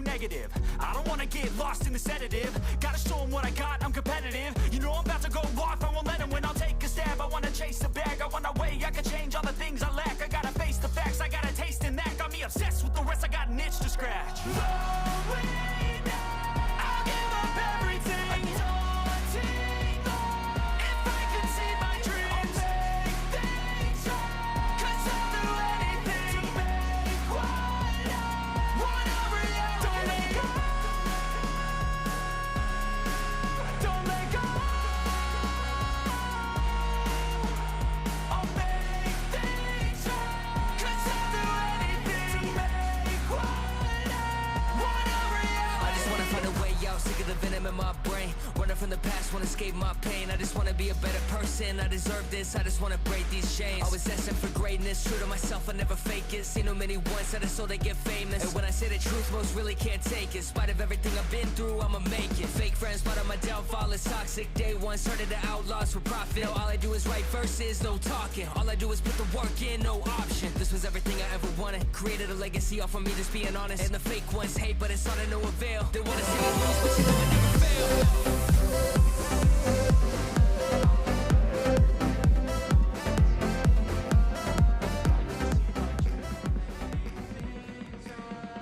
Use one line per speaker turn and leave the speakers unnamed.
too negative. I don't wanna get lost in the sedative. Gotta show them what I got, I'm competitive. You know I'm about to go off, I won't let them win. I'll take a stab, I wanna chase the bag. I want a way I can change all the things I lack. I gotta face the facts, I got a taste in that. Got me obsessed with the rest, I got an itch to scratch. Going down, I'll give up everything. Daunting thought, if I could see my dreams, I'll make things right. 'Cause I'll do anything to make what I want a reality. Don't let go, don't let go. I'll make things right. 'Cause I'll do anything to make what I want a reality.
I just wanna find a way out, sick of the venom in my brain. Running from the past, wanna escape my pain. I just wanna be a better person, I deserve this. I just wanna break these chains. Always asking for greatness, true to myself, I never fake it. Seen too many once, I just so they get famous. And when I say the truth, most really can't take it. In spite of everything I've been through, I'ma make it. Fake friends, part of my downfall is toxic. Day one, started the outlaws for profit. Now all I do is write verses, no talking. All I do is put the work in, no option. This was everything I ever wanted. Created a legacy off of me just being honest. And the fake ones hate, but it's all to no avail. They wanna see me lose, but you know I never fail.